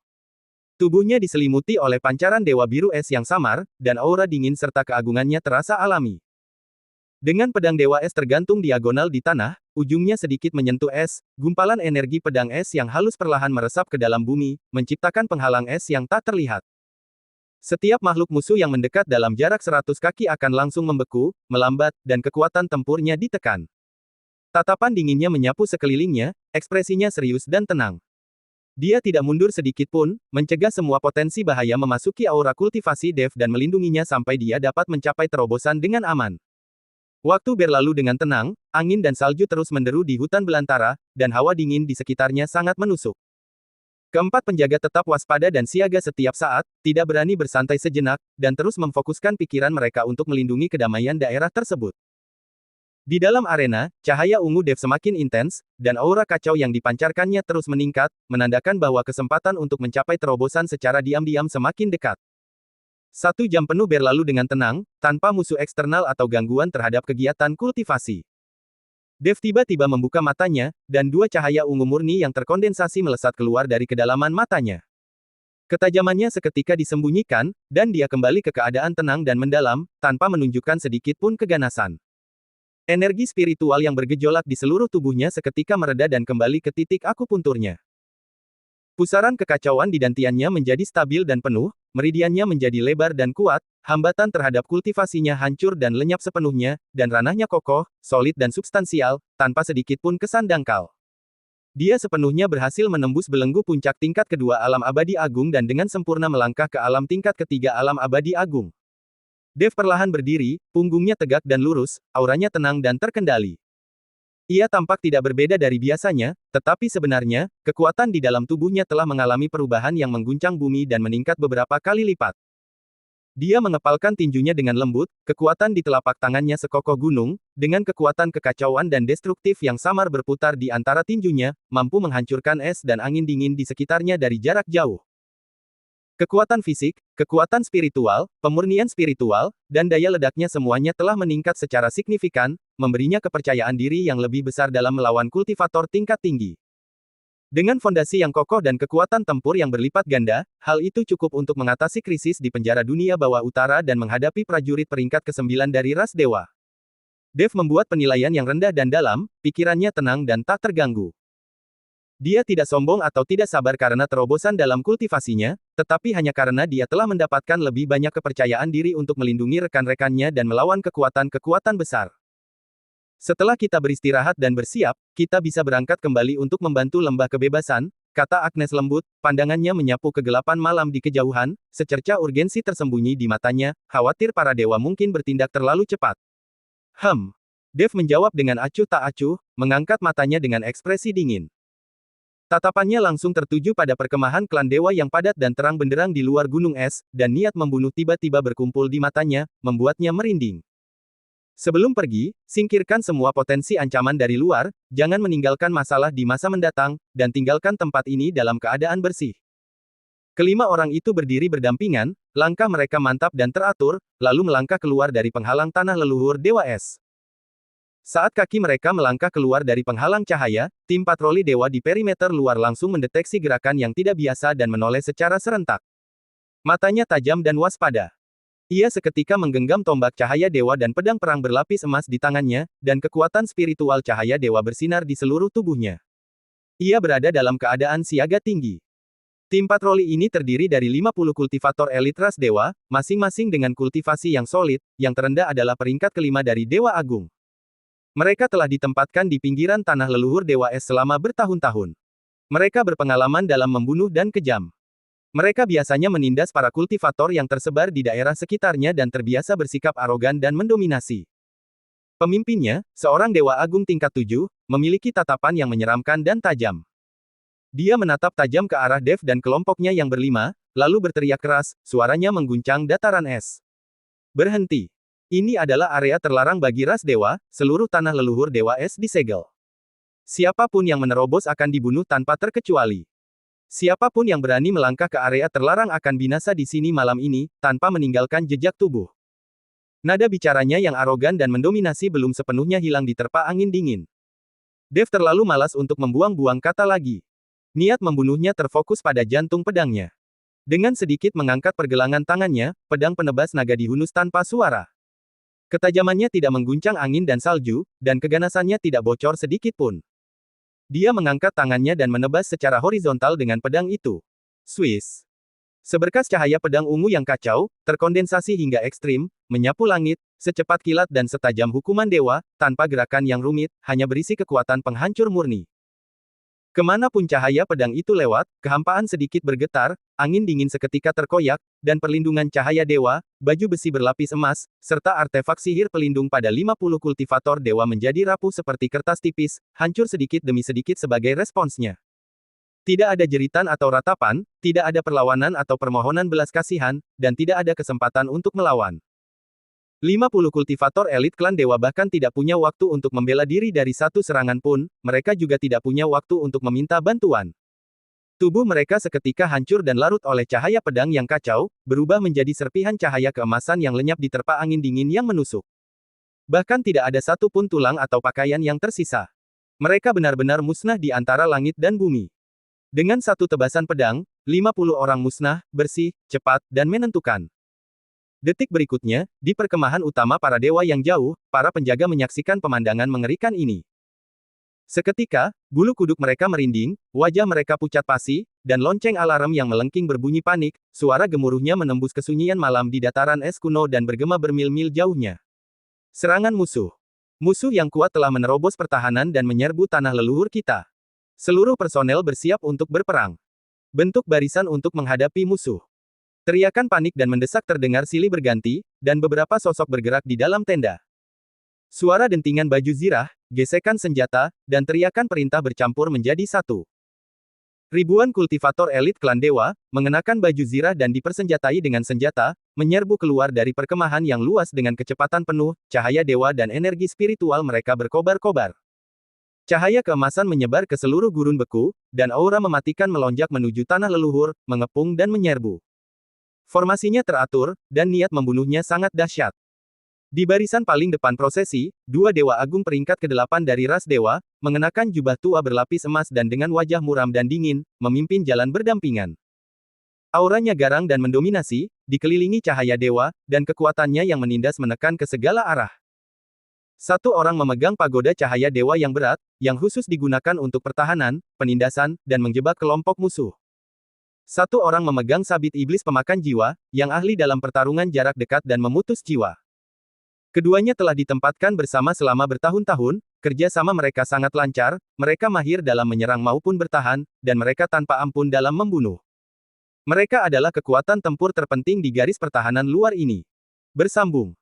Tubuhnya diselimuti oleh pancaran Dewa Biru Es yang samar, dan aura dingin serta keagungannya terasa alami. Dengan pedang Dewa Es tergantung diagonal di tanah, ujungnya sedikit menyentuh es, gumpalan energi pedang es yang halus perlahan meresap ke dalam bumi, menciptakan penghalang es yang tak terlihat. Setiap makhluk musuh yang mendekat dalam jarak 100 kaki akan langsung membeku, melambat, dan kekuatan tempurnya ditekan. Tatapan dinginnya menyapu sekelilingnya, ekspresinya serius dan tenang. Dia tidak mundur sedikit pun, mencegah semua potensi bahaya memasuki aura kultivasi Dev dan melindunginya sampai dia dapat mencapai terobosan dengan aman. Waktu berlalu dengan tenang, angin dan salju terus menderu di hutan belantara, dan hawa dingin di sekitarnya sangat menusuk. Keempat penjaga tetap waspada dan siaga setiap saat, tidak berani bersantai sejenak, dan terus memfokuskan pikiran mereka untuk melindungi kedamaian daerah tersebut. Di dalam arena, cahaya ungu Dev semakin intens, dan aura kacau yang dipancarkannya terus meningkat, menandakan bahwa kesempatan untuk mencapai terobosan secara diam-diam semakin dekat. 1 jam penuh berlalu dengan tenang, tanpa musuh eksternal atau gangguan terhadap kegiatan kultivasi. Dev tiba-tiba membuka matanya, dan 2 cahaya ungu murni yang terkondensasi melesat keluar dari kedalaman matanya. Ketajamannya seketika disembunyikan, dan dia kembali ke keadaan tenang dan mendalam, tanpa menunjukkan sedikit pun keganasan. Energi spiritual yang bergejolak di seluruh tubuhnya seketika mereda dan kembali ke titik akupunturnya. Pusaran kekacauan di dantiannya menjadi stabil dan penuh, meridiannya menjadi lebar dan kuat, hambatan terhadap kultivasinya hancur dan lenyap sepenuhnya, dan ranahnya kokoh, solid dan substansial, tanpa sedikit pun kesan dangkal. Dia sepenuhnya berhasil menembus belenggu puncak tingkat kedua alam abadi agung dan dengan sempurna melangkah ke alam tingkat ketiga alam abadi agung. Dev perlahan berdiri, punggungnya tegak dan lurus, auranya tenang dan terkendali. Ia tampak tidak berbeda dari biasanya, tetapi sebenarnya, kekuatan di dalam tubuhnya telah mengalami perubahan yang mengguncang bumi dan meningkat beberapa kali lipat. Dia mengepalkan tinjunya dengan lembut, kekuatan di telapak tangannya sekokoh gunung, dengan kekuatan kekacauan dan destruktif yang samar berputar di antara tinjunya, mampu menghancurkan es dan angin dingin di sekitarnya dari jarak jauh. Kekuatan fisik, kekuatan spiritual, pemurnian spiritual, dan daya ledaknya semuanya telah meningkat secara signifikan, memberinya kepercayaan diri yang lebih besar dalam melawan kultivator tingkat tinggi. Dengan fondasi yang kokoh dan kekuatan tempur yang berlipat ganda, hal itu cukup untuk mengatasi krisis di penjara dunia bawah utara dan menghadapi prajurit peringkat ke-9 dari ras dewa. Dev membuat penilaian yang rendah dan dalam, pikirannya tenang dan tak terganggu. Dia tidak sombong atau tidak sabar karena terobosan dalam kultivasinya, tetapi hanya karena dia telah mendapatkan lebih banyak kepercayaan diri untuk melindungi rekan-rekannya dan melawan kekuatan-kekuatan besar. Setelah kita beristirahat dan bersiap, kita bisa berangkat kembali untuk membantu lembah kebebasan, kata Agnes lembut, pandangannya menyapu kegelapan malam di kejauhan, secerca urgensi tersembunyi di matanya, khawatir para dewa mungkin bertindak terlalu cepat. Dev menjawab dengan acuh tak acuh, mengangkat matanya dengan ekspresi dingin. Tatapannya langsung tertuju pada perkemahan klan dewa yang padat dan terang benderang di luar gunung es, dan niat membunuh tiba-tiba berkumpul di matanya, membuatnya merinding. Sebelum pergi, singkirkan semua potensi ancaman dari luar, jangan meninggalkan masalah di masa mendatang, dan tinggalkan tempat ini dalam keadaan bersih. Kelima orang itu berdiri berdampingan, langkah mereka mantap dan teratur, lalu melangkah keluar dari penghalang tanah leluhur Dewa Es. Saat kaki mereka melangkah keluar dari penghalang cahaya, tim patroli dewa di perimeter luar langsung mendeteksi gerakan yang tidak biasa dan menoleh secara serentak. Matanya tajam dan waspada. Ia seketika menggenggam tombak cahaya dewa dan pedang perang berlapis emas di tangannya, dan kekuatan spiritual cahaya dewa bersinar di seluruh tubuhnya. Ia berada dalam keadaan siaga tinggi. Tim patroli ini terdiri dari 50 kultivator elit ras dewa, masing-masing dengan kultivasi yang solid, yang terendah adalah peringkat kelima dari Dewa Agung. Mereka telah ditempatkan di pinggiran tanah leluhur Dewa Es selama bertahun-tahun. Mereka berpengalaman dalam membunuh dan kejam. Mereka biasanya menindas para kultivator yang tersebar di daerah sekitarnya dan terbiasa bersikap arogan dan mendominasi. Pemimpinnya, seorang Dewa Agung tingkat 7, memiliki tatapan yang menyeramkan dan tajam. Dia menatap tajam ke arah Dev dan kelompoknya yang berlima, lalu berteriak keras, suaranya mengguncang dataran es. Berhenti. Ini adalah area terlarang bagi ras dewa, seluruh tanah leluhur Dewa Es disegel. Siapapun yang menerobos akan dibunuh tanpa terkecuali. Siapapun yang berani melangkah ke area terlarang akan binasa di sini malam ini, tanpa meninggalkan jejak tubuh. Nada bicaranya yang arogan dan mendominasi belum sepenuhnya hilang diterpa angin dingin. Dev terlalu malas untuk membuang-buang kata lagi. Niat membunuhnya terfokus pada jantung pedangnya. Dengan sedikit mengangkat pergelangan tangannya, pedang penebas naga dihunus tanpa suara. Ketajamannya tidak mengguncang angin dan salju, dan keganasannya tidak bocor sedikit pun. Dia mengangkat tangannya dan menebas secara horizontal dengan pedang itu. Swiss. Seberkas cahaya pedang ungu yang kacau, terkondensasi hingga ekstrim, menyapu langit, secepat kilat dan setajam hukuman dewa, tanpa gerakan yang rumit, hanya berisi kekuatan penghancur murni. Kemanapun cahaya pedang itu lewat, kehampaan sedikit bergetar, angin dingin seketika terkoyak, dan perlindungan cahaya dewa, baju besi berlapis emas, serta artefak sihir pelindung pada 50 kultivator dewa menjadi rapuh seperti kertas tipis, hancur sedikit demi sedikit sebagai responsnya. Tidak ada jeritan atau ratapan, tidak ada perlawanan atau permohonan belas kasihan, dan tidak ada kesempatan untuk melawan. 50 kultivator elit klan dewa bahkan tidak punya waktu untuk membela diri dari satu serangan pun, mereka juga tidak punya waktu untuk meminta bantuan. Tubuh mereka seketika hancur dan larut oleh cahaya pedang yang kacau, berubah menjadi serpihan cahaya keemasan yang lenyap diterpa angin dingin yang menusuk. Bahkan tidak ada satu pun tulang atau pakaian yang tersisa. Mereka benar-benar musnah di antara langit dan bumi. Dengan satu tebasan pedang, 50 orang musnah, bersih, cepat, dan menentukan. Detik berikutnya, di perkemahan utama para dewa yang jauh, para penjaga menyaksikan pemandangan mengerikan ini. Seketika, bulu kuduk mereka merinding, wajah mereka pucat pasi, dan lonceng alarm yang melengking berbunyi panik, suara gemuruhnya menembus kesunyian malam di dataran es kuno dan bergema bermil-mil jauhnya. Serangan musuh. Musuh yang kuat telah menerobos pertahanan dan menyerbu tanah leluhur kita. Seluruh personel bersiap untuk berperang. Bentuk barisan untuk menghadapi musuh. Teriakan panik dan mendesak terdengar silih berganti, dan beberapa sosok bergerak di dalam tenda. Suara dentingan baju zirah, gesekan senjata, dan teriakan perintah bercampur menjadi satu. Ribuan kultivator elit klan dewa, mengenakan baju zirah dan dipersenjatai dengan senjata, menyerbu keluar dari perkemahan yang luas dengan kecepatan penuh, cahaya dewa dan energi spiritual mereka berkobar-kobar. Cahaya keemasan menyebar ke seluruh gurun beku, dan aura mematikan melonjak menuju tanah leluhur, mengepung dan menyerbu. Formasinya teratur, dan niat membunuhnya sangat dahsyat. Di barisan paling depan prosesi, dua dewa agung peringkat ke-8 dari ras dewa, mengenakan jubah tua berlapis emas dan dengan wajah muram dan dingin, memimpin jalan berdampingan. Auranya garang dan mendominasi, dikelilingi cahaya dewa, dan kekuatannya yang menindas menekan ke segala arah. Satu orang memegang pagoda cahaya dewa yang berat, yang khusus digunakan untuk pertahanan, penindasan, dan menjebak kelompok musuh. Satu orang memegang sabit iblis pemakan jiwa, yang ahli dalam pertarungan jarak dekat dan memutus jiwa. Keduanya telah ditempatkan bersama selama bertahun-tahun, kerja sama mereka sangat lancar, mereka mahir dalam menyerang maupun bertahan, dan mereka tanpa ampun dalam membunuh. Mereka adalah kekuatan tempur terpenting di garis pertahanan luar ini. Bersambung.